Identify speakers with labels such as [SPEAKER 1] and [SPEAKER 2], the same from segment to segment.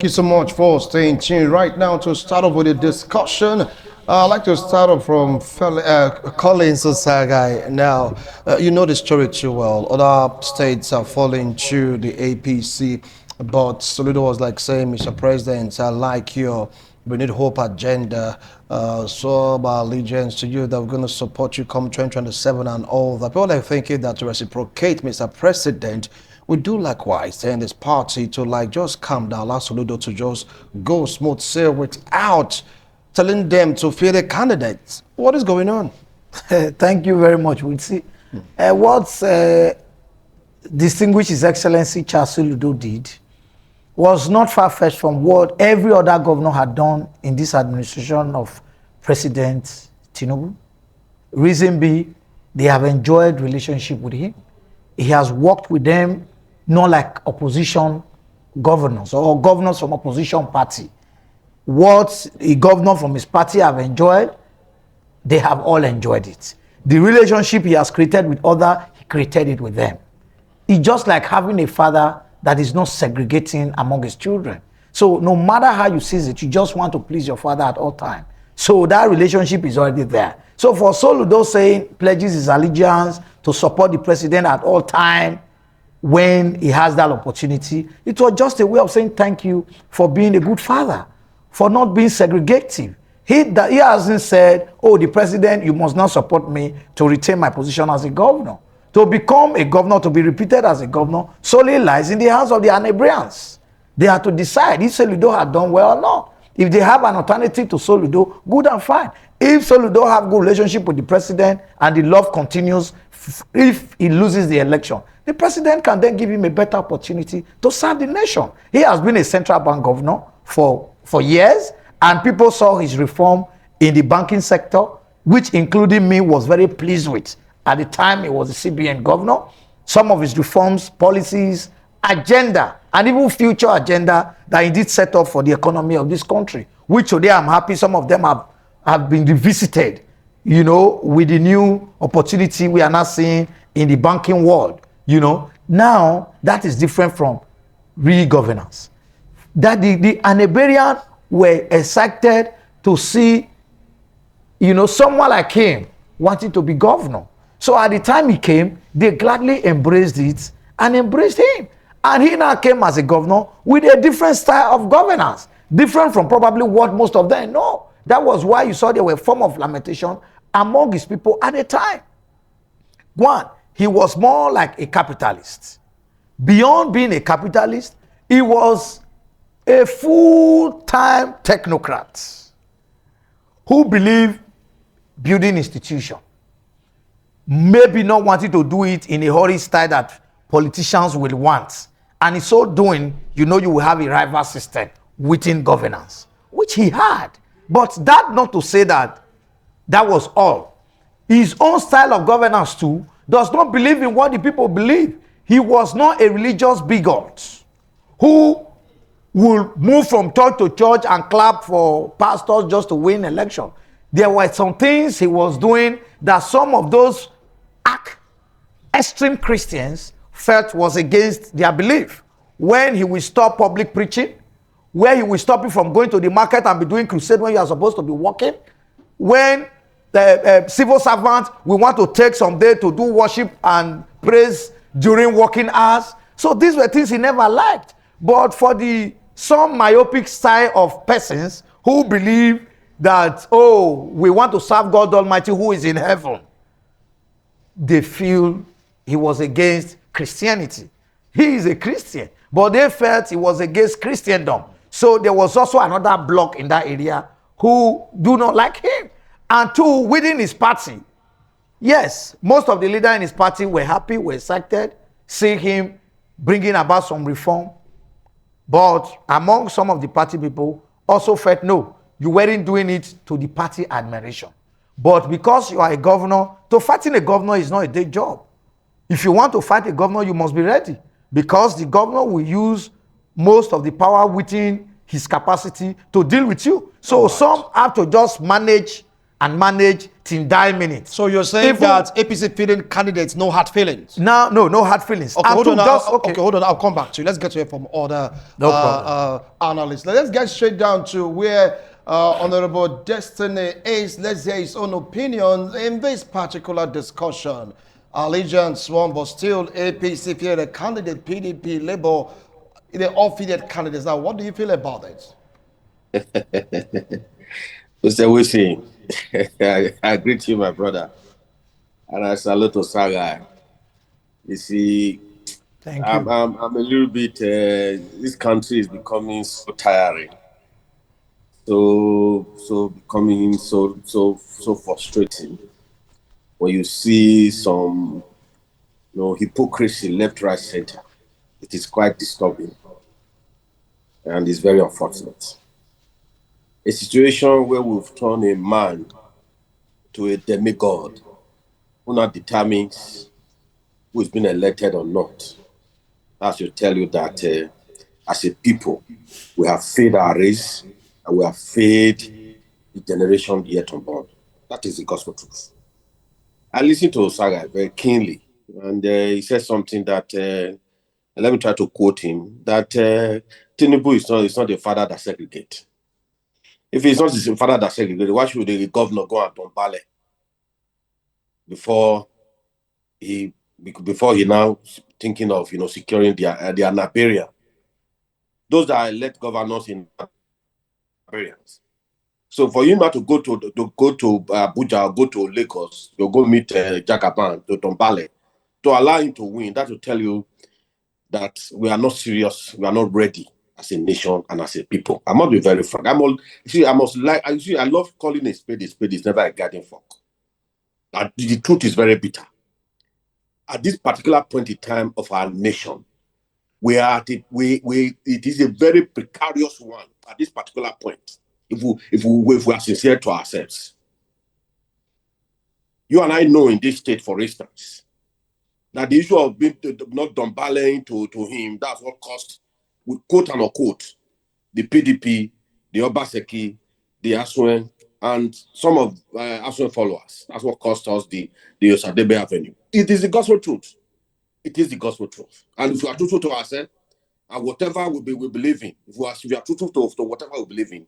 [SPEAKER 1] Thank you so much for staying tuned. Right now, to start off with a discussion, I'd like to start off from Collins Osagai. Now, you know the story too well. Other states are falling to the APC, but Soludo was like saying, Mr. President, I like your we need hope agenda. So my allegiance to you that we're going to support you come 2027 and all that. People are thinking that to reciprocate, Mr. President, we do likewise in this party to like just calm down, allow Soludo to just go smooth sail without telling them to fear the candidates. What is going on?
[SPEAKER 2] Thank you very much. We'll see. What distinguished His Excellency Charles Soludo did was not far-fetched from what every other governor had done in this administration of President Tinubu. Reason being, they have enjoyed relationship with him. He has worked with them not like opposition governors or governors from opposition party. What a governor from his party have enjoyed, they have all enjoyed it. The relationship he has created with others, he created it with them. It's just like having a father that is not segregating among his children. So no matter how you see it, you just want to please your father at all times. So that relationship is already there. So for Soludo saying pledges his allegiance to support the president at all times when he has that opportunity, it was just a way of saying thank you for being a good father, for not being segregative. He hasn't said, oh, the president, you must not support me to retain my position as a governor. To become a governor, to be repeated as a governor, solely lies in the hands of the Anabrians. They have to decide if Soludo had done well or not. If they have an alternative to Soludo, good and fine. If Soludo have good relationship with the president and the love continues, if he loses the election, the president can then give him a better opportunity to serve the nation. He has been a central bank governor for years, and people saw his reform in the banking sector, which including me was very pleased with. At the time he was the CBN governor, some of his reforms, policies, agenda, and even future agenda that he did set up for the economy of this country, which today I'm happy some of them have been revisited, you know, with the new opportunity we are now seeing in the banking world, you know. Now, that is different from real governance. That the Anabarians were excited to see, you know, someone like him wanting to be governor. So at the time he came, they gladly embraced it and embraced him. And he now came as a governor with a different style of governance, different from probably what most of them know. That was why you saw there were a form of lamentation among his people at the time. One, he was more like a capitalist. Beyond being a capitalist, he was a full-time technocrat who believed building institution. Maybe not wanting to do it in a hurry style that politicians will want. And in so doing, you know you will have a rival system within governance, which he had. But that not to say that that was all. His own style of governance too does not believe in what the people believe. He was not a religious bigot who will move from church to church and clap for pastors just to win election. There were some things he was doing that some of those extreme Christians felt was against their belief. When he will stop public preaching, where he will stop you from going to the market and be doing crusade when you are supposed to be working, when the civil servants will want to take some day to do worship and praise during working hours. So these were things he never liked. But for some myopic style of persons who believe that, oh, we want to serve God Almighty who is in heaven, they feel he was against Christianity. He is a Christian, but they felt he was against Christendom. So there was also another bloc in that area who do not like him. And two, within his party, yes, most of the leaders in his party were happy, were excited, seeing him bringing about some reform. But among some of the party people also felt, no, you weren't doing it to the party admiration. But because you are a governor, to fighting a governor is not a day job. If you want to fight a governor, you must be ready. Because the governor will use most of the power within his capacity to deal with you. So some have to just manage and manage till die minute.
[SPEAKER 1] So you're saying
[SPEAKER 2] Even
[SPEAKER 1] that APC feeling candidates no hard feelings?
[SPEAKER 2] now, no hard feelings.
[SPEAKER 1] Okay,
[SPEAKER 2] And
[SPEAKER 1] hold
[SPEAKER 2] to
[SPEAKER 1] on.
[SPEAKER 2] just,
[SPEAKER 1] Okay, hold on. I'll come back to you. Let's get to it from other
[SPEAKER 2] No problem.
[SPEAKER 1] analysts. Let's get straight down to where Honorable Destiny is. Let's hear his own opinion in this particular discussion. Allegiance won, but still APC fielded candidate, PDP, Labour, they all fielded candidates. Now, what do you feel about it?
[SPEAKER 3] Mr. Wissing, I greet you, my brother, and I salute Osaga. You see,
[SPEAKER 2] Thank
[SPEAKER 3] I'm,
[SPEAKER 2] you.
[SPEAKER 3] I'm, I'm a little bit, this country is becoming so tiring, so becoming so frustrating when you see some, hypocrisy left, right, center. It is quite disturbing and it's very unfortunate. A situation where we've turned a man to a demigod who now determines who is being elected or not. That should tell you that as a people, we have failed our race and we have failed the generation yet unborn. That is the gospel truth. I listened to Osaga very keenly, and he said something that, let me try to quote him, that Tinubu is not the father that segregates. If he's not the father that segregates, why should the governor go and Dombale before he before he now thinking of securing their Liberia? Those that are elect governors in Liberians. So for you not to go to Abuja or go to Lagos, you go meet Jagaban to Dombale to allow him to win. That will tell you that we are not serious, we are not ready as a nation and as a people. I must be very frank. I love calling a spade is never a garden fork. And the truth is very bitter. At this particular point in time of our nation, we are at it. It is a very precarious one at this particular point. If we are sincere to ourselves, you and I know in this state, for instance, that the issue of being not dumbbelling to him, that's what cost, with quote and unquote, the PDP, the Obaseki, the Aswen, and some of Aswen followers. That's what cost us the Osadebe Avenue. It is the gospel truth. It is the gospel truth. And if we are truthful to ourselves, and whatever we believe in, if we are truthful to whatever we believe in,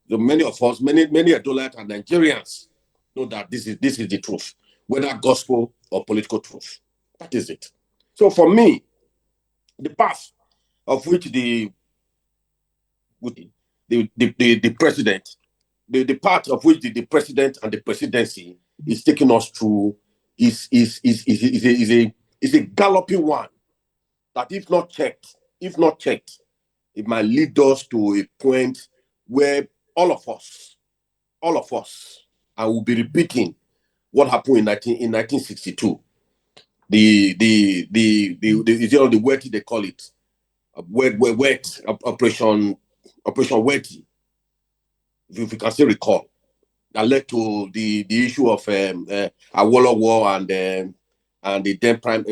[SPEAKER 3] many of us, many Adolite and Nigerians know that this is the truth, whether gospel or political truth. That is it. So for me, the path of which the president, the part of which the president and the presidency is taking us through is a galloping one that if not checked, it might lead us to a point where all of us, I will be repeating what happened in 1962. The wet they call it, wet operation wetty, if you can still recall, that led to the issue of Awolowo War and the then prime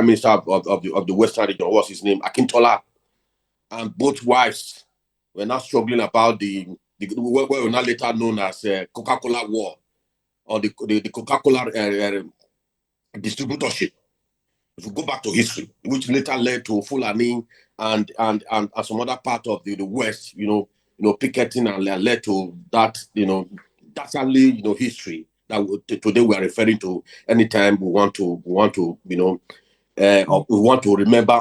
[SPEAKER 3] minister of the Western region, what's his name, Akintola, and both wives were now struggling about what were now later known as Coca-Cola War, or the Coca-Cola distributorship. If you go back to history, which later led to Fulani and some other part of the West, picketing, and led to that, that's only history that today we are referring to anytime we want to or we want to remember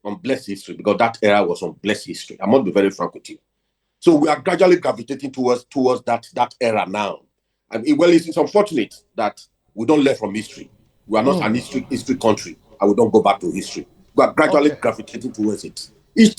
[SPEAKER 3] unblessed history, because that era was unblessed history. I must be very frank with you. So we are gradually gravitating towards that era now. And it's unfortunate that we don't learn from history. We are not an history country, and we don't go back to history. We are gradually
[SPEAKER 1] Okay.
[SPEAKER 3] gravitating towards it. Each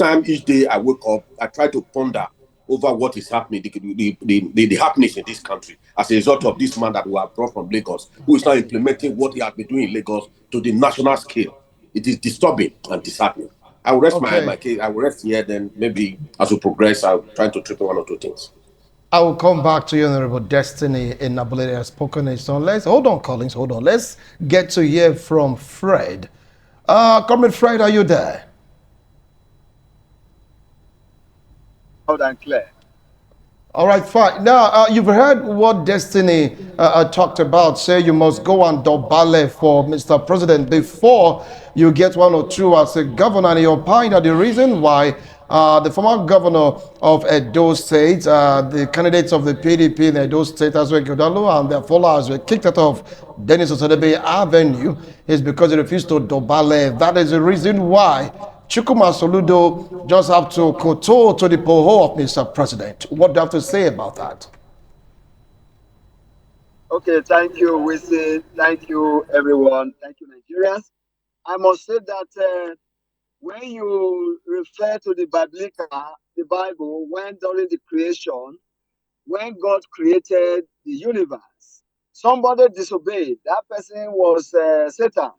[SPEAKER 3] day I wake up, I try to ponder over what is happening, the happenings in this country as a result of this man that we have brought from Lagos, who is now implementing what he has been doing in Lagos to the national scale. It is disturbing and disheartening. I will rest my
[SPEAKER 1] Okay.
[SPEAKER 3] case. I will rest here. Then maybe as we progress, I'll try to triple one or two things.
[SPEAKER 1] I will come back to you, Honorable Destiny in Nabulete has spoken it. So let's hold on, Collins, hold on. Let's get to hear from Fred. Comrade Fred, are you there?
[SPEAKER 4] Loud and clear.
[SPEAKER 1] All right, fine. Now, you've heard what Destiny talked about. Say you must go and dobale for Mr. President before you get one or two as a governor. And he opined that the reason why the former governor of Edo State, the candidates of the PDP in Edo State, as well Godalo, and their followers were kicked out of Dennis Osadebe Avenue is because he refused to dobale. That is the reason why Chukuma Soludo just have to kowtow to the poho of Mr. President. What do you have to say about that?
[SPEAKER 4] Okay, thank you, Wisi. Thank you, everyone. Thank you, Nigerians. I must say that when you refer to the Bible, when during the creation, when God created the universe, somebody disobeyed. That person was Satan.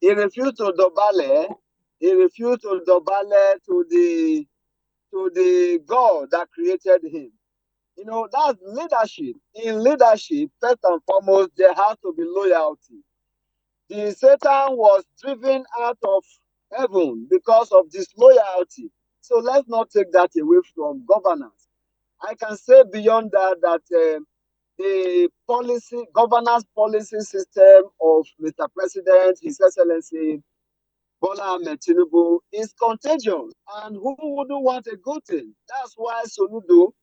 [SPEAKER 4] He refused to dobale. He refused to dobale to the God that created him. You know, that's leadership. In leadership, first and foremost, there has to be loyalty. The Satan was driven out of heaven because of disloyalty. So let's not take that away from governance. I can say beyond that that the governance policy system of Mr. President, His Excellency Bola Ahmed Tinubu is contagious. And who wouldn't want a good thing? That's why Soludo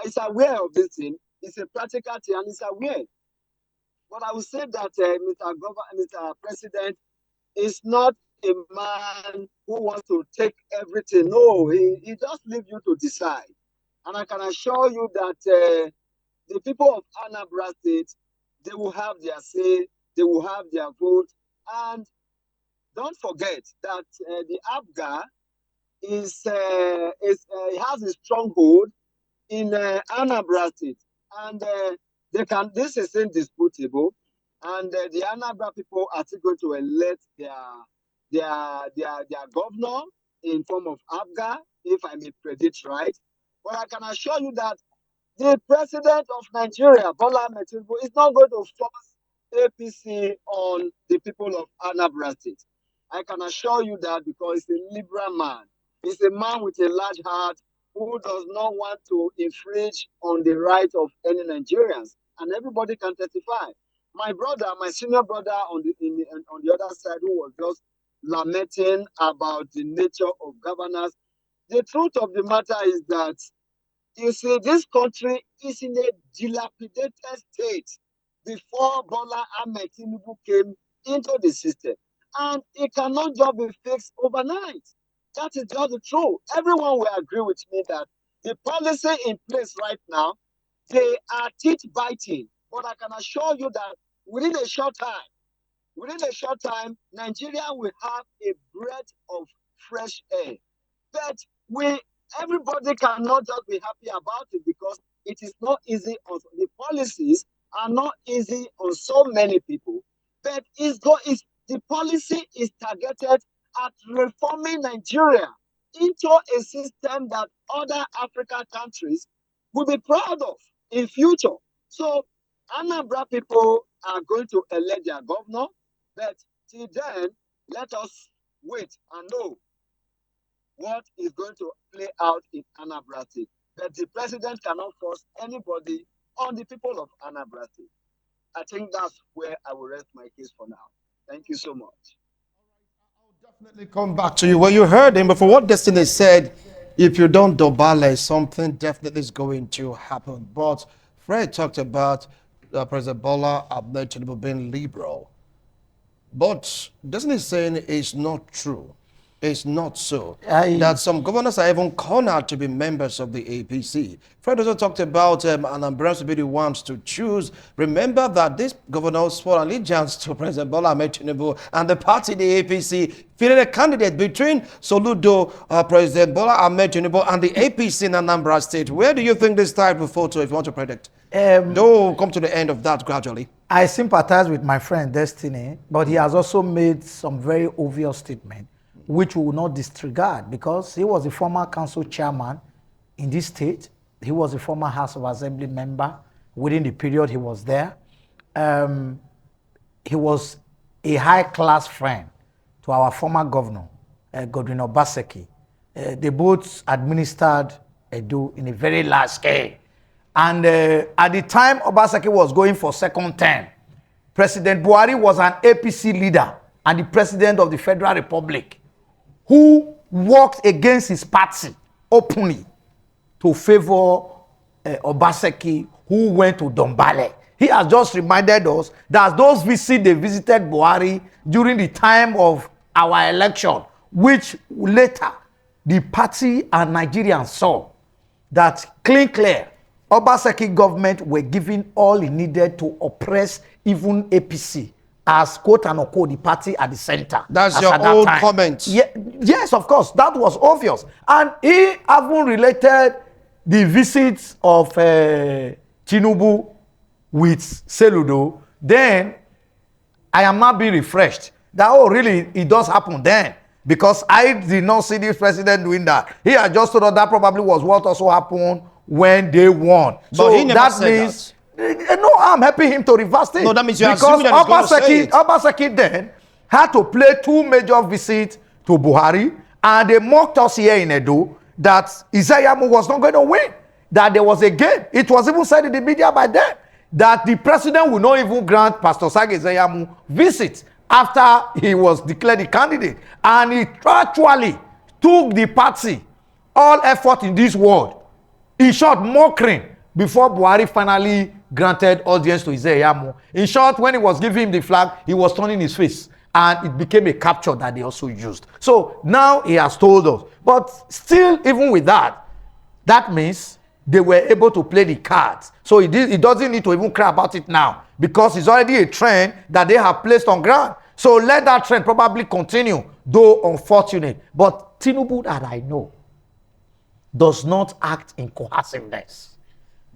[SPEAKER 4] is aware of this thing. It's a practical thing and it's aware. But I would say that Mr. President is not a man who wants to take everything. No, he just leaves you to decide. And I can assure you that the people of Anambra State, they will have their say, they will have their vote. And don't forget that the ABGA has a stronghold in Anambra State, and this is indisputable. And the Anambra people are still going to elect their governor in form of ABGA, if I may predict right. But I can assure you that the president of Nigeria, Bola Ahmed Tinubu, is not going to force APC on the people of Anambra State. I can assure you that because he's a liberal man. He's a man with a large heart who does not want to infringe on the rights of any Nigerians. And everybody can testify. My brother, my senior brother on the other side, who was just lamenting about the nature of governance, the truth of the matter is that you see, this country is in a dilapidated state before Bola Ahmed Tinubu came into the system. And it cannot just be fixed overnight. That is just the truth. Everyone will agree with me that the policy in place right now, they are teeth biting. But I can assure you that within a short time, Nigeria will have a breath of fresh air. But we everybody cannot just be happy about it because it is not easy on the policies are not easy on so many people. But the policy is targeted at reforming Nigeria into a system that other African countries will be proud of in future. So Anambra people are going to elect their governor, but till then, let us wait and know what is going to play out in Anambra State. But the president cannot force anybody on the people of Anambra State. I think that's where I will rest my case for now. Thank you so much.
[SPEAKER 1] Definitely come back to you. Well, you heard him, but for what Destiny said, if you don't dobale, something definitely is going to happen. But Fred talked about President Bola Ahmed Tinubu being liberal. But doesn't it say it's not true? It's not so. That some governors are even cornered to be members of the APC. Fred also talked about Anambra to be the ones to choose. Remember that these governors swore allegiance to President Bola Ahmed Tinubu and the party, the APC, fielded a candidate between Soludo, President Bola Ahmed Tinubu, and the APC in Anambra State. Where do you think this type will fall to if you want to predict? Don't come to the end of that gradually.
[SPEAKER 2] I sympathize with my friend Destiny, but he has also made some very obvious statements, which we will not disregard because he was a former council chairman in this state. He was a former House of Assembly member within the period he was there. He was a high-class friend to our former governor, Godwin Obaseki. They both administered Edo in a very large scale. And at the time Obaseki was going for second term, President Buhari was an APC leader and the president of the Federal Republic who worked against his party openly to favor Obaseki, who went to Dombale. He has just reminded us that those visits they visited Buhari during the time of our election, which later the party and Nigerians saw that clear Obaseki government were giving all it needed to oppress even APC as quote and unquote the party at the center.
[SPEAKER 1] That's your old comment.
[SPEAKER 2] Yeah, yes, of course, that was obvious. And he even related the visits of Tinubu with Seludo. Then I am not being refreshed that, oh, really, it does happen then. Because I did not see this president doing that. He had just thought that probably was what also happened when they won.
[SPEAKER 1] But
[SPEAKER 2] so
[SPEAKER 1] he never
[SPEAKER 2] that
[SPEAKER 1] said
[SPEAKER 2] means, no, I'm helping him to reverse it.
[SPEAKER 1] No, that means you're
[SPEAKER 2] because
[SPEAKER 1] assuming that he's going to say it.
[SPEAKER 2] Obaseki then had to play two major visits to Buhari, and they mocked us here in Edo that Izayamu was not going to win, that there was a game. It was even said in the media by then that the president would not even grant Pastor Sage Izayamu visits after he was declared the candidate. And he actually took the party all effort in this world, in short, mocking, before Buhari finally granted audience to Izayamu. In short, when he was giving him the flag, he was turning his face, and it became a capture that they also used. So now he has told us. But still, even with that, that means they were able to play the cards. So it doesn't need to even cry about it now, because it's already a trend that they have placed on ground. So let that trend probably continue, though unfortunate. But Tinubu, that I know, does not act in cohesiveness.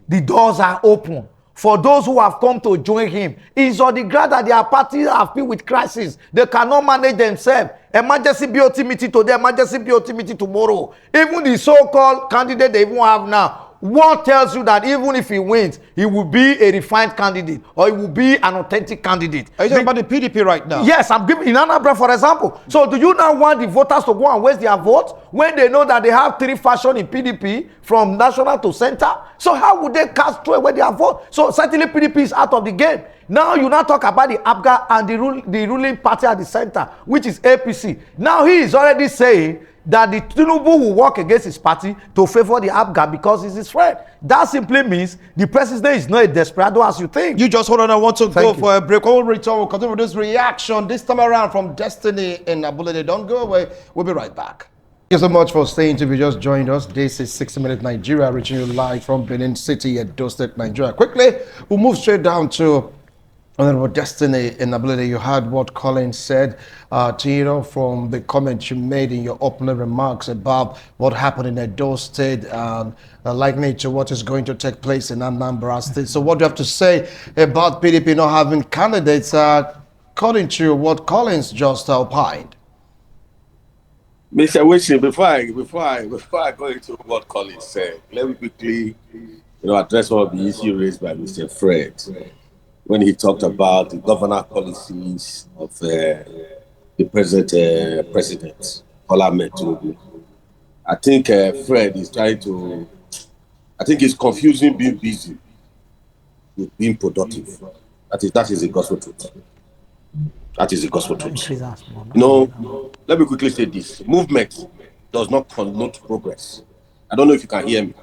[SPEAKER 2] The doors are open for those who have come to join him. It's on the ground that their parties are filled with crisis. They cannot manage themselves. Emergency BOT meeting today, emergency BOT meeting tomorrow. Even the so-called candidate they even have now, what tells you that even if he wins, he will be a refined candidate, or he will be an authentic candidate?
[SPEAKER 1] Are you talking about the PDP right now?
[SPEAKER 2] Yes, I'm giving in Anambra, for example. So do you now want the voters to go and waste their vote when they know that they have three factions in PDP from national to center? So how would they cast away their vote? So certainly PDP is out of the game. Now you now talk about the APGA and the ruling party at the center, which is APC. Now he is already saying that the Tinubu will work against his party to favor the APGA because he's his friend. That simply means the president is not a desperado as you think.
[SPEAKER 1] You just hold on. I want to
[SPEAKER 2] Thank
[SPEAKER 1] go
[SPEAKER 2] you.
[SPEAKER 1] for a break. When we return, we'll continue with this reaction. This time around from Destiny in Abulede. Don't go away. We'll be right back. Thank you so much for staying tuned. If you just joined us, this is 60 Minute Nigeria, reaching you live from Benin City at Edo State, Nigeria. Quickly, we'll move straight down to Honorable Destiny in Abulede. You heard what Colin said to you from the comments you made in your opening remarks about what happened in Edo State, likened to what is going to take place in Anambra State. So what do you have to say about PDP not having candidates, according to what Collins just opined?
[SPEAKER 3] Mr. Wilson, before I go into what Colin said, let me quickly, address one of the issues raised by Mr. Fred when he talked about the governor policies of the president, Bola Ahmed Tinubu. I think Fred is he's confusing being busy with being productive. That is the gospel truth. That is the gospel truth. Let me quickly say this. Movement does not connote progress. I don't know if you can hear me.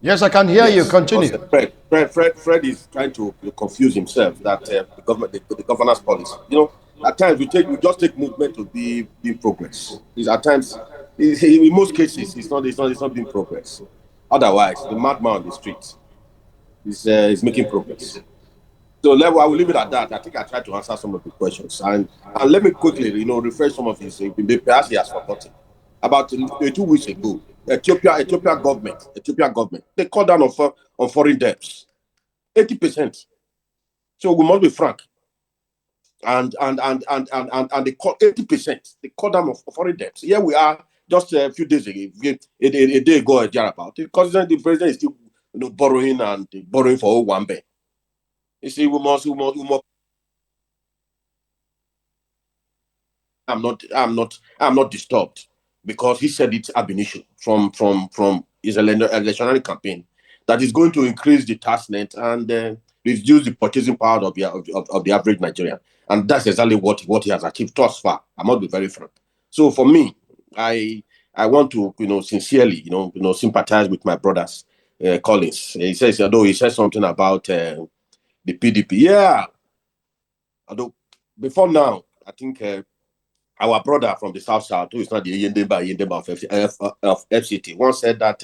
[SPEAKER 1] Yes, I can hear you. Continue.
[SPEAKER 3] Fred is trying to confuse himself that the governor's policy. At times we just take movement to be progress. At times, in most cases, it's not being progress. Otherwise, the madman on the street is making progress. So I will leave it at that. I think I tried to answer some of the questions, and let me quickly, refresh some of his. Perhaps he has forgotten. About 2 weeks ago, Ethiopia government, they cut down on foreign debts, 80%. So we must be frank. And they cut 80%. They cut down on foreign debts. Here we are, just a few days ago, a day ago, about because the president is still borrowing for Owambe. You see, we must. I'm not disturbed. because he said it ab initio from his electionary campaign that is going to increase the tax net and reduce the purchasing power of the average Nigerian. And that's exactly what he has achieved thus far. I must be very frank. So for me, I want to sincerely sympathize with my brothers. Collins, he says, although he said something about the PDP. Yeah, although before now, I think our brother from the South, who is not the Yendeba of FCT, once said that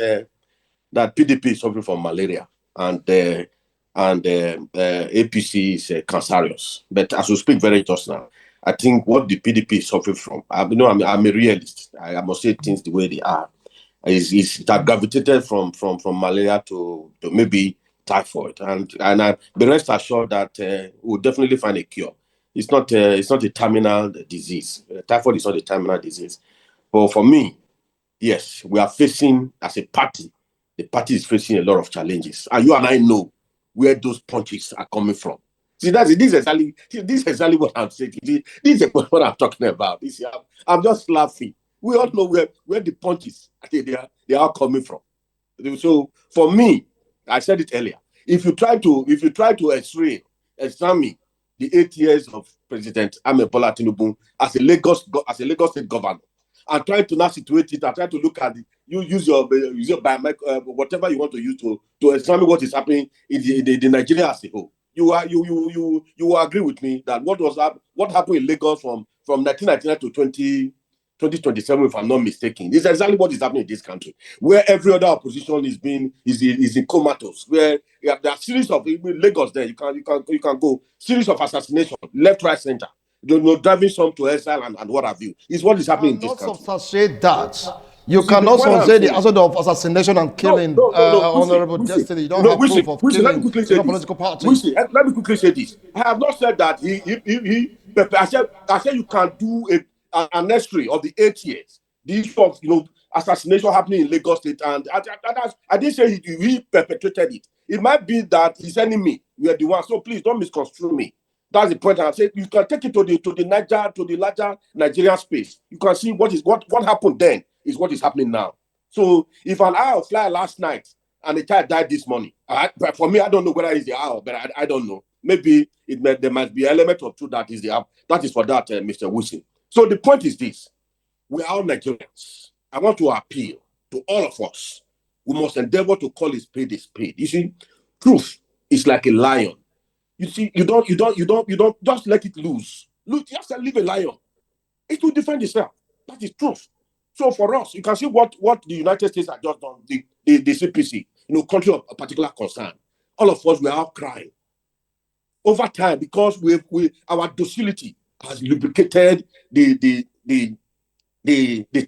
[SPEAKER 3] that PDP is suffering from malaria and APC is cancerous. But as we speak very just now, I think what the PDP is suffering from, I'm a realist. I must say things the way they are. Is that gravitated from malaria to maybe typhoid, and I be rest assured that we'll definitely find a cure. It's not a terminal disease. Typhoid is not a terminal disease. But for me, yes, we are facing as a party. The party is facing a lot of challenges, and you and I know where those punches are coming from. See, this is exactly what I'm saying. This is what I'm talking about. I'm just laughing. We all know where the punches they are coming from. So for me, I said it earlier. If you try to examine the 8 years of President Bola Tinubu as a Lagos State governor, and trying to now situate it and try to look at you use your whatever you want to use to examine what is happening in the Nigeria as a whole. You will agree with me that what happened in Lagos from 1999 to 2027, if I'm not mistaken, is exactly what is happening in this country, where every other opposition is in comatose. Where there are series of Lagos. There you can go series of assassination left, right, center. Driving some to exile and what have you. Is what is happening in this
[SPEAKER 1] Cannot
[SPEAKER 3] country.
[SPEAKER 1] substantiate that.
[SPEAKER 3] You
[SPEAKER 1] You
[SPEAKER 3] see the
[SPEAKER 1] cannot
[SPEAKER 3] point I'm
[SPEAKER 1] substantiate the
[SPEAKER 3] saying.
[SPEAKER 1] hazard of assassination and
[SPEAKER 3] No,
[SPEAKER 1] killing
[SPEAKER 3] no, no, no.
[SPEAKER 1] Honorable
[SPEAKER 3] We see.
[SPEAKER 1] Destiny. You don't
[SPEAKER 3] No,
[SPEAKER 1] have
[SPEAKER 3] we see.
[SPEAKER 1] proof of
[SPEAKER 3] We see. Let me
[SPEAKER 1] killing
[SPEAKER 3] quickly
[SPEAKER 1] in
[SPEAKER 3] say
[SPEAKER 1] a
[SPEAKER 3] this.
[SPEAKER 1] political
[SPEAKER 3] We
[SPEAKER 1] party.
[SPEAKER 3] see. Let me quickly say this. I have not said that I said you can do an history of the 8 years. The issue of assassination happening in Lagos State, and I didn't say he perpetrated it. It might be that his enemy were the one. So please don't misconstrue me. That's the point I'm saying. You can take it to the larger Nigerian space. You can see what happened then is what is happening now. So if an owl fly last night and a child died this morning, but for me, I don't know whether it's the owl, but I don't know. Maybe there must be an element of truth that is the owl. That is for that, Mr. Wilson. So the point is this: we are all Nigerians. I want to appeal to all of us. We must endeavor to call a spade a spade. You see, truth is like a lion. You see, you don't just let it loose. Look, just leave a lion. It will defend itself. That is truth. So for us, you can see what the United States have just done, the CPC, country of a particular concern. All of us were out crying over time because our docility has lubricated the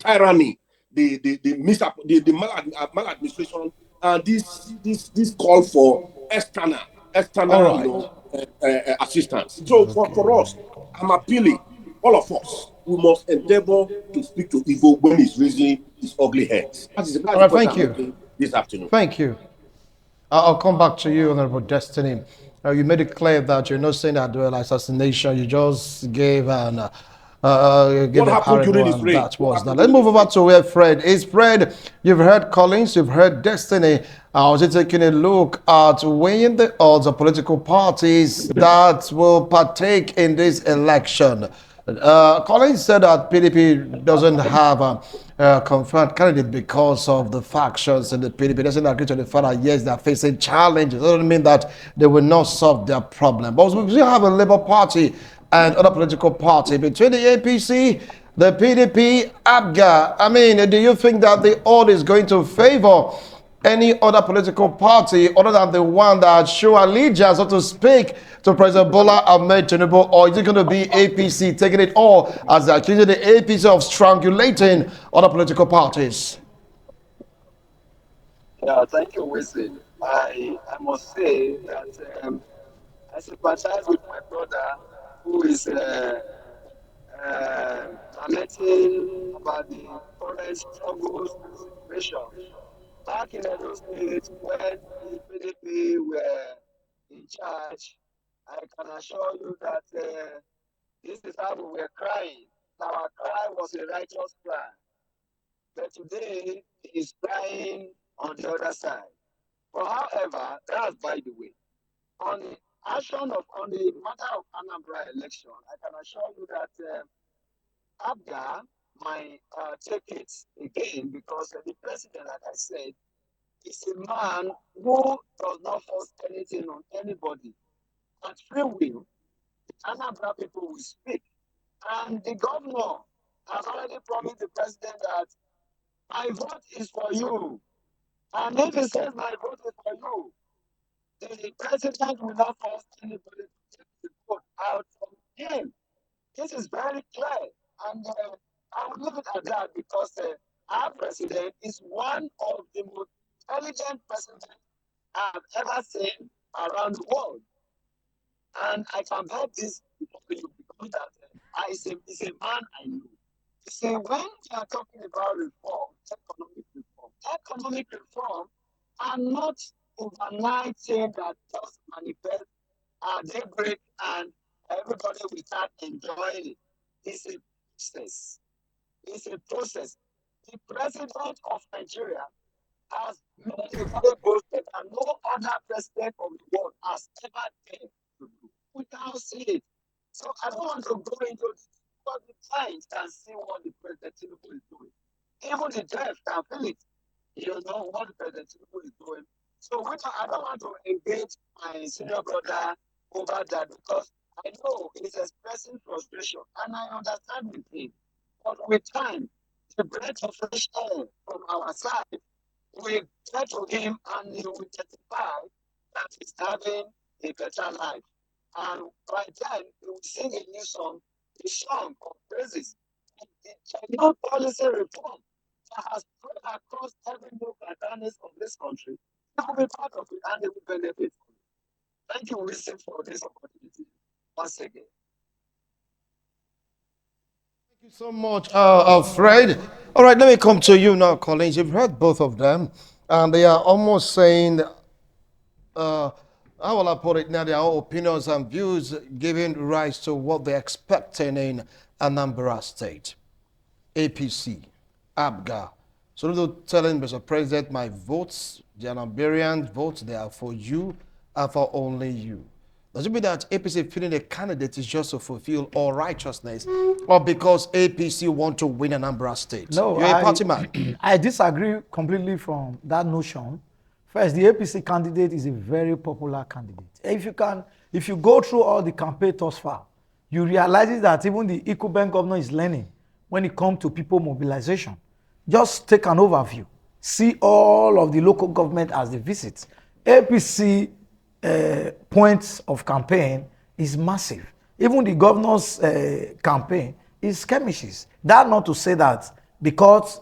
[SPEAKER 3] tyranny, the maladministration, and this call for
[SPEAKER 1] All
[SPEAKER 3] external,
[SPEAKER 1] right.
[SPEAKER 3] assistance. So for us, I'm appealing, all of us, we must endeavor to speak to evil when it's raising its ugly heads. That's
[SPEAKER 1] All
[SPEAKER 3] the
[SPEAKER 1] right.
[SPEAKER 3] point
[SPEAKER 1] Thank
[SPEAKER 3] I'm
[SPEAKER 1] you.
[SPEAKER 3] making this afternoon.
[SPEAKER 1] Thank you. I'll come back to you, Honorable Destiny. You made it clear that you're not saying that dual assassination. You just gave
[SPEAKER 3] What
[SPEAKER 1] a
[SPEAKER 3] happened
[SPEAKER 1] parable,
[SPEAKER 3] during his
[SPEAKER 1] and
[SPEAKER 3] reign?
[SPEAKER 1] that
[SPEAKER 3] What
[SPEAKER 1] was that.
[SPEAKER 3] happened
[SPEAKER 1] Let's
[SPEAKER 3] during
[SPEAKER 1] move
[SPEAKER 3] his
[SPEAKER 1] over
[SPEAKER 3] reign?
[SPEAKER 1] to where Fred is. Fred, you've heard Collins, you've heard Destiny. I was taking a look at weighing the odds of political parties that will partake in this election. Collins said that PDP doesn't have a confirmed candidate because of the factions in the PDP. Doesn't agree to the fact that yes, they're facing challenges. That doesn't mean that they will not solve their problem. But we still have a Labour Party and other political party between the APC, the PDP, ABGA. I mean, do you think that the odd is going to favor any other political party other than the one that show allegiance, so to speak, to President Bola Ahmed Tinubu, or is it going to be APC taking it all as they're accusing the APC of strangulating other political parties?
[SPEAKER 4] Yeah, thank you, Wesley. I must say that I sympathize with my brother who is lamenting about the current struggles and situation. Back in Edo State, when the PDP were in charge, I can assure you that this is how we were crying. Our cry was a righteous cry. but today he is crying on the other side. But however, that's by the way. On the on the matter of Anambra election, I can assure you that Abga might take it again because the president, like I said, is a man who does not force anything on anybody. At free will, the Anambra people will speak. And the governor has already promised the president that my vote is for you. And if he says my vote is for you, the president will not force anybody to take the vote out from him. This is very clear. And I will leave it at that because our president is one of the most intelligent presidents I've ever seen around the world. And I can bet this for you because that is a man I know. You see, when we are talking about reform, economic reform are not overnight thing that just manifest at daybreak and everybody will start enjoying it. It's a process. It's a process. The president of Nigeria has made a very boasted and no other president of the world has ever dared to do without seeing it. So I don't want to go into this because the client can see what the president is doing. Even the deaf can feel it. You know what the president is doing. So I don't want to engage my senior brother over that because I know he's expressing frustration and I understand with him. But with time, the breath of fresh air from our side will get to him and he will testify that he's having a better life. And by then, he will sing a new song, a song of praises. The new policy reform that has spread across every nook and corner of this country, he will be part of it and he will benefit from it. Thank you, Wilson, for this opportunity once again.
[SPEAKER 1] Thank you so much, Fred. All right, let me come to you now, Collins. You've heard both of them, and they are almost saying, how will I put it now? Their opinions and views giving rise to what they're expecting in Anambra State. APC, ABGA. So they're telling Mr. President, my votes, the Anambarian votes, they are for you and for only you. Does it mean that APC feeling a candidate is just to fulfill all righteousness or because APC want to win Anambra State?
[SPEAKER 2] No,
[SPEAKER 1] You're a party man.
[SPEAKER 2] I disagree completely from that notion. First, the APC candidate is a very popular candidate. If you go through all the campaign thus far, you realize that even the Ikuben governor is learning when it comes to people mobilization. Just take an overview. See all of the local government as they visit. APC points of campaign is massive. Even the governor's campaign is skirmishes. That not to say that because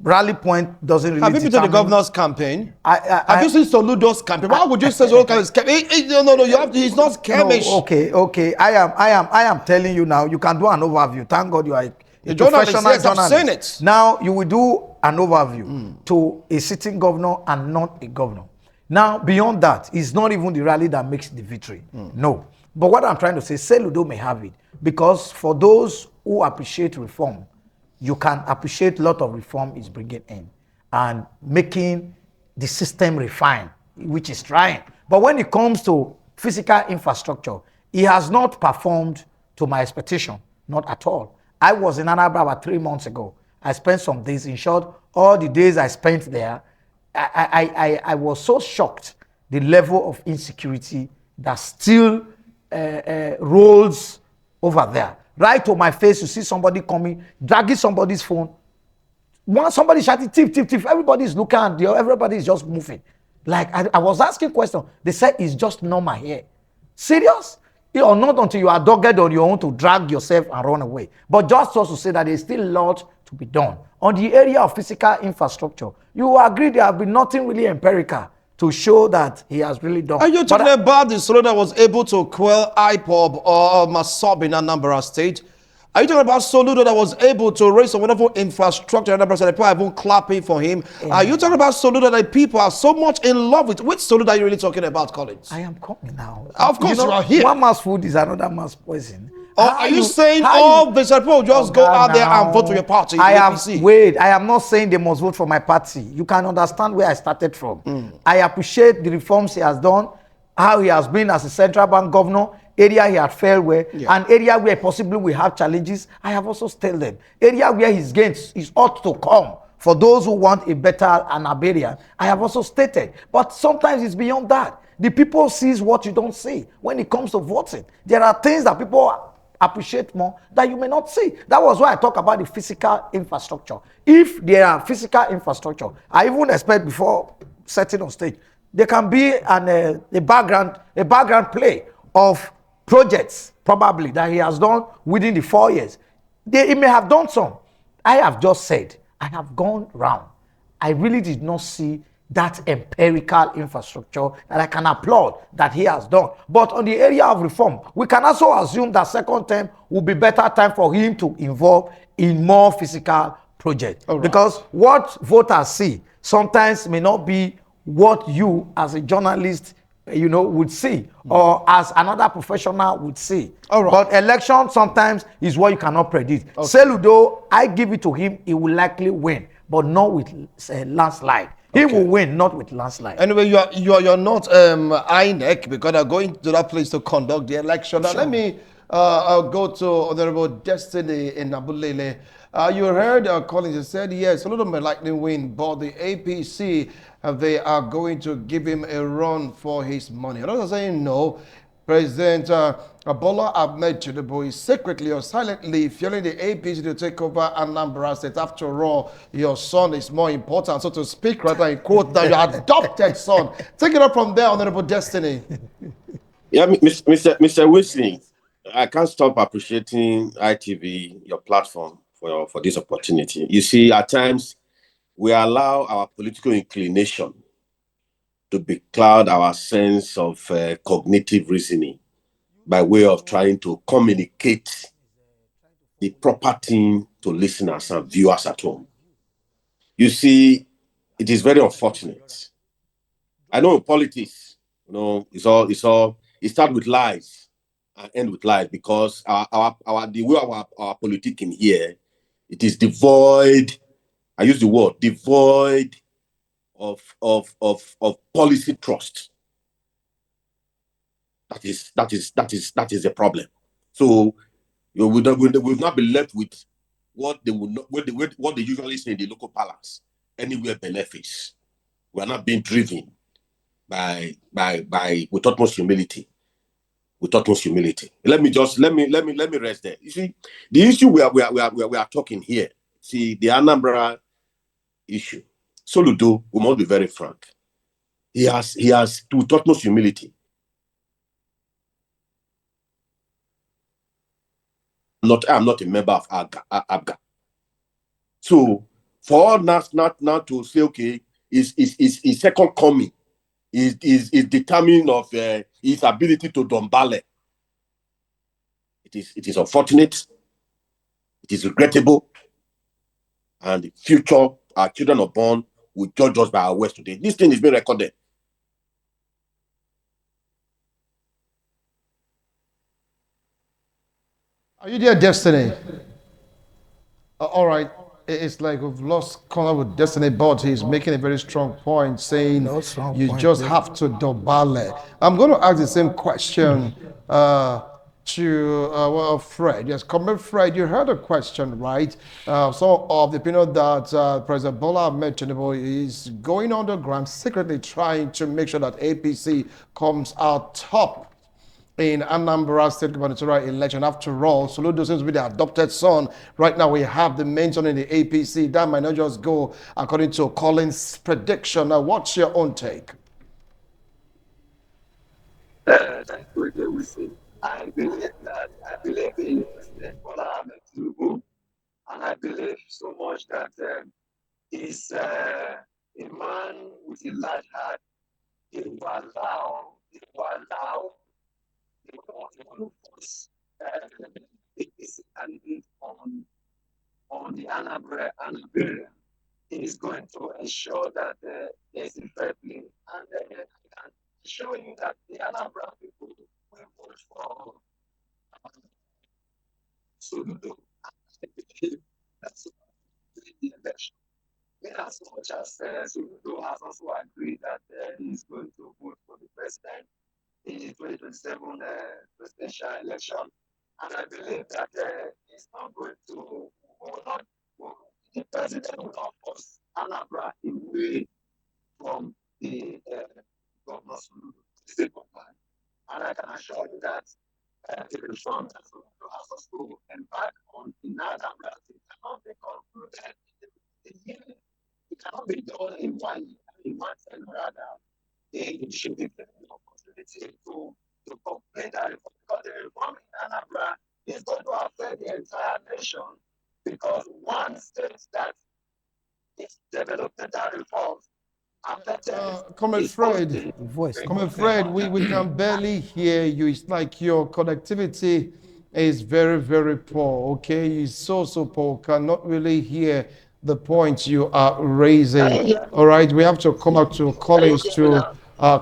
[SPEAKER 2] rally point doesn't really.
[SPEAKER 1] Have you been to the governor's campaign?
[SPEAKER 2] Have
[SPEAKER 1] you seen Soludo's campaign? Why would you say Soludo's campaign? No. You have to. He's not skirmish.
[SPEAKER 2] No, okay. I am telling you now. You can do an overview. Thank God you are a professional
[SPEAKER 1] journalist.
[SPEAKER 2] journalist.
[SPEAKER 1] I've seen it.
[SPEAKER 2] Now you will do an overview to a sitting governor and not a governor. Now, beyond that, it's not even the rally that makes the victory. No. But what I'm trying to say, Seludo may have it. Because for those who appreciate reform, you can appreciate a lot of reform is bringing in and making the system refine, which is trying. But when it comes to physical infrastructure, he has not performed to my expectation, not at all. I was in Anambra about 3 months ago. I spent some days. In short, all the days I spent there, I was so shocked the level of insecurity that still rolls over there. Right to my face, you see somebody coming, dragging somebody's phone. Once somebody shouting, thief, everybody's looking at you, everybody's just moving. Like, I was asking questions. They said it's just normal here. Serious? Or not until you are dogged on your own to drag yourself and run away. But just also say that there's still a lot to be done. On the area of physical infrastructure, you agree there have been nothing really empirical to show that he has really done.
[SPEAKER 1] Are you talking about the Solo that was able to quell IPOB or Masob in Anambra State? Are you talking about Soludo that was able to raise some wonderful infrastructure in Anambra State? People are even clapping for him. Are you talking about Soludo that people are so much in love with? Which Soludo are you really talking about, Collins?
[SPEAKER 2] I am coming now.
[SPEAKER 1] Of course you are here.
[SPEAKER 2] One man's food is another man's poison.
[SPEAKER 1] Or are you saying
[SPEAKER 2] how you
[SPEAKER 1] all the people just go
[SPEAKER 2] Oga
[SPEAKER 1] out there and vote for your
[SPEAKER 2] now.
[SPEAKER 1] party, the
[SPEAKER 2] I have
[SPEAKER 1] APC?
[SPEAKER 2] wait. I am not saying they must vote for my party. You can understand where I started from. I appreciate the reforms he has done, how he has been as a central bank governor, area he had failed where,
[SPEAKER 1] Yeah.
[SPEAKER 2] and area where possibly we have challenges. I have also told them area where his gains is ought to come. For those who want a better Anambra, I have also stated. But sometimes it's beyond that. The people sees what you don't see when it comes to voting. There are things that people appreciate more that you may not see. That was why I talk about the physical infrastructure. If there are physical infrastructure, I even expect before setting on stage, there can be a background play of projects probably that he has done within the 4 years. He may have done some. I have just said, I have gone round. I really did not see that empirical infrastructure that I can applaud that he has done. But on the area of reform, we can also assume that second term will be better time for him to involve in more physical projects.
[SPEAKER 1] All right.
[SPEAKER 2] Because what voters see sometimes may not be what you as a journalist would see or as another professional would see.
[SPEAKER 1] All right.
[SPEAKER 2] But election sometimes is what you cannot predict.
[SPEAKER 1] Okay.
[SPEAKER 2] Seludo, I give it to him, he will likely win, but not with landslide. He will win, not with landslide.
[SPEAKER 1] Anyway, you're not INEC because they're going to that place to conduct the election. Now, let me I'll go to Honorable Destiny in Nabulele. You heard Collins said yes, a little bit likely win, but the APC they are going to give him a run for his money. Others are saying no. President Bola Ahmed Tinubu is secretly or silently feeling the APC to take over Anambra State. After all, your son is more important, so to speak, rather in quote, than your adopted son. Take it up from there, Honorable Destiny.
[SPEAKER 3] Yeah, Mr. Wilson, I can't stop appreciating ITV, your platform, for this opportunity. You see, at times we allow our political inclination to becloud our sense of cognitive reasoning by way of trying to communicate the proper thing to listeners and viewers at home. You see, it is very unfortunate. I know in politics, it starts with lies and end with lies because the way our politicking here, it is devoid. I use the word devoid of policy trust. That is the problem. So will not be left with what they would not what they usually say in the local palace. Anywhere benefits. We are not being driven by with utmost humility. With utmost humility. Let me rest there. You see, the issue we are talking here. See, the Anambra issue. Soludo, we must be very frank. He has to utmost humility. I'm not a member of ABGA. So for us not to say okay, is second coming is determining of his ability to dombale. It is unfortunate, it is regrettable, and the future our children are born will judge us by our words today. This thing is being recorded.
[SPEAKER 1] Are you there, Destiny? All right. It's like we've lost contact with Destiny, but he's making a very strong point, saying
[SPEAKER 2] No strong
[SPEAKER 1] you
[SPEAKER 2] point,
[SPEAKER 1] just
[SPEAKER 2] please.
[SPEAKER 1] have to dobale. I'm going to ask the same question to Fred. Yes, Comrade Fred, you heard a question, right? Some of the opinion that President Bola Ahmed Tinubu is going underground, secretly trying to make sure that APC comes out top in Anambra State gubernatorial election. After all, Soludo seems to be the adopted son. Right now, we have the main son in the APC. That might not just go according to Collins' prediction. Now, what's your own take?
[SPEAKER 4] Thank you again, Wilson. I believe in President Bola Ahmed Tinubu, and I believe so much that he's a man with a large heart. He will allow the force is candidate on the Anambra. He is going to ensure that there's a fair play, and I can assure you that the Anambra people will vote for Soludo. I believe that's the election. In as much as Soludo has also agreed that he is going to vote for the president in the 2027 presidential election. And I believe that he's not going to, will not, the president will not force Anambra away from the governor's government. And I can assure you that the reform that has also embarked on in Anambra cannot be concluded in a year. It cannot be done in 1 year, in 1 rather. They should be given the opportunity to complete that reform, because the reform in Anambra is going to affect the entire nation, because one state that is developmental reforms
[SPEAKER 1] Comrade Fred, Comrade Fred, we can barely hear you. It's like your connectivity is very, very poor. Okay, it's so poor. Cannot really hear the points you are raising. All right, we have to come up to Collins to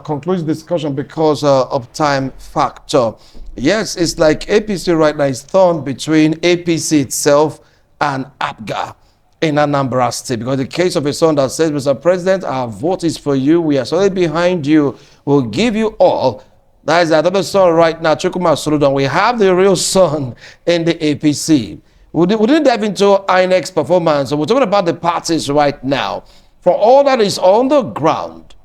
[SPEAKER 1] conclude the discussion because of time factor. Yes, it's like APC right now is torn between APC itself and APGA in Anambra State, because the case of a son that says, Mr. President, our vote is for you, we are solely behind you, we'll give you all. That is another son right now, Chukwuma Soludo. We have the real son in the APC. We didn't dive into INEC's performance, so we're talking about the parties right now. For all that is on the ground,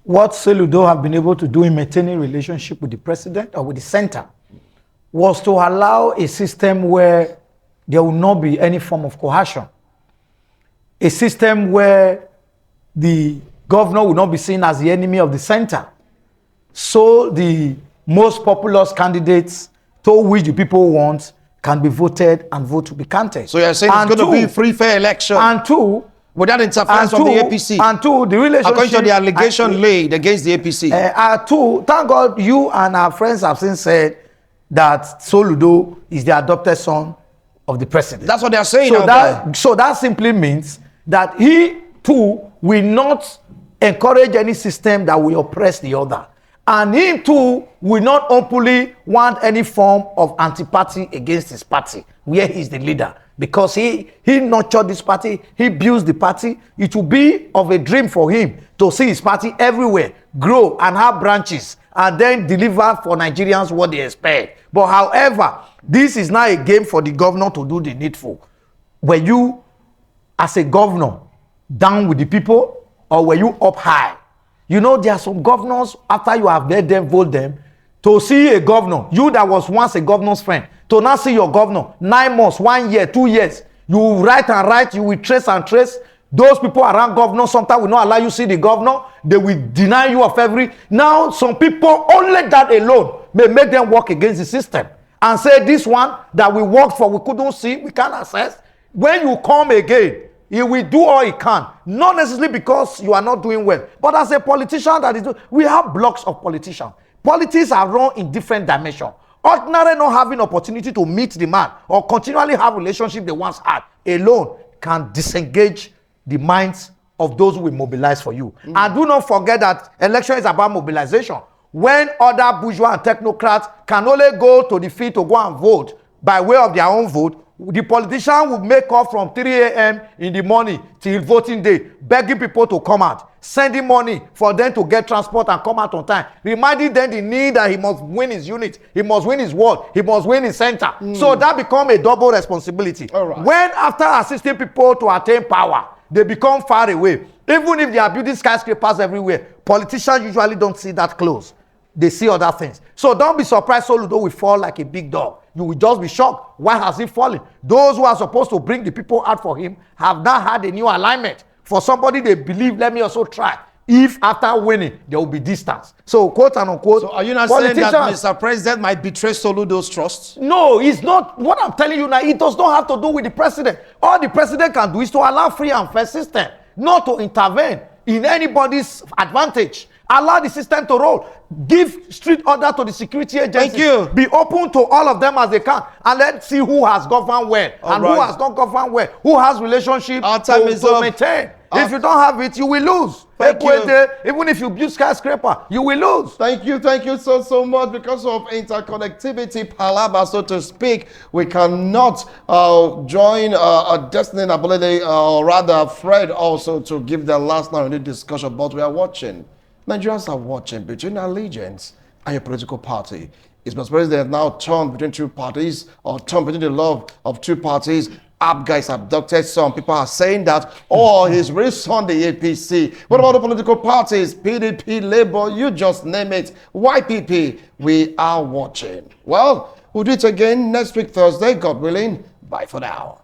[SPEAKER 2] what Soludo have been able to do in maintaining relationship with the president or with the center was to allow a system where there will not be any form of coercion. A system where the governor will not be seen as the enemy of the center. So the most populous candidates to which the people want can be voted and vote to be counted.
[SPEAKER 1] So you're saying it's going to be free, fair election?
[SPEAKER 2] And two,
[SPEAKER 1] without interference from the APC?
[SPEAKER 2] And two, the relationship...
[SPEAKER 1] According to the allegation laid against the APC.
[SPEAKER 2] Two, thank God you and our friends have since said that Soludo is the adopted son of the president.
[SPEAKER 1] That's what they're saying.
[SPEAKER 2] So that simply means that he too will not encourage any system that will oppress the other. And he too will not openly want any form of anti-party against his party, where he's the leader. Because he nurtured this party, he builds the party. It will be of a dream for him to see his party everywhere grow and have branches and then deliver for Nigerians what they expect. But however, this is now a game for the governor to do the needful. Were you, as a governor, down with the people, or were you up high? You know, there are some governors, after you have let them vote them, to see a governor, you that was once a governor's friend, to now see your governor, 9 months, 1 year, 2 years, you will write and write, you will trace and trace. Those people around governor sometimes will not allow you see the governor. They will deny you of every. Now, some people, only that alone may make them work against the system and say, this one that we worked for, we couldn't see, we can't access. When you come again, he will do all he can. Not necessarily because you are not doing well, but as a politician that is doing, we have blocks of politicians. Politics are run in different dimensions. Ordinary not having opportunity to meet the man or continually have relationship they once had alone can disengage the minds of those who will mobilize for you. And do not forget that election is about mobilization. When other bourgeois and technocrats can only go to the field to go and vote by way of their own vote, the politician will make up from 3 a.m. in the morning till voting day, begging people to come out, sending money for them to get transport and come out on time, reminding them the need that he must win his unit, he must win his ward, he must win his center. So that becomes a double responsibility.
[SPEAKER 1] Right.
[SPEAKER 2] When after assisting people to attain power, they become far away. Even if they are building skyscrapers everywhere, politicians usually don't see that close. They see other things. So don't be surprised Soludo will fall like a big dog. You will just be shocked. Why has he fallen? Those who are supposed to bring the people out for him have now had a new alignment. For somebody they believe, let me also try. If after winning, there will be distance. So, quote and unquote.
[SPEAKER 1] So, are you not saying that Mr. President might betray Soludo's trust?
[SPEAKER 2] No, it's not. What I'm telling you now, it does not have to do with the president. All the president can do is to allow free and fair system, not to intervene in anybody's advantage. Allow the system to roll. Give strict order to the security agencies.
[SPEAKER 1] Thank you.
[SPEAKER 2] Be open to all of them as they can. And let's see who has governed well and who
[SPEAKER 1] right.
[SPEAKER 2] has not governed well. Who has relationship
[SPEAKER 1] Our time is
[SPEAKER 2] to
[SPEAKER 1] up.
[SPEAKER 2] maintain. If you don't have it, you will lose.
[SPEAKER 1] Thank you.
[SPEAKER 2] Even if you build skyscraper, you will lose.
[SPEAKER 1] Thank you so much. Because of interconnectivity, palabra, so to speak, we cannot join Destiny and Abolede, or rather Fred also, to give their last line in the discussion, but we are watching. Nigerians are watching between allegiance and your political party. Is prosperity they have now turned between two parties, or turned between the love of two parties? Ab guys abducted. Some people are saying that, or he's raised on the APC. What about the political parties? PDP, Labour, you just name it. YPP, we are watching. Well, we'll do it again next week, Thursday, God willing. Bye for now.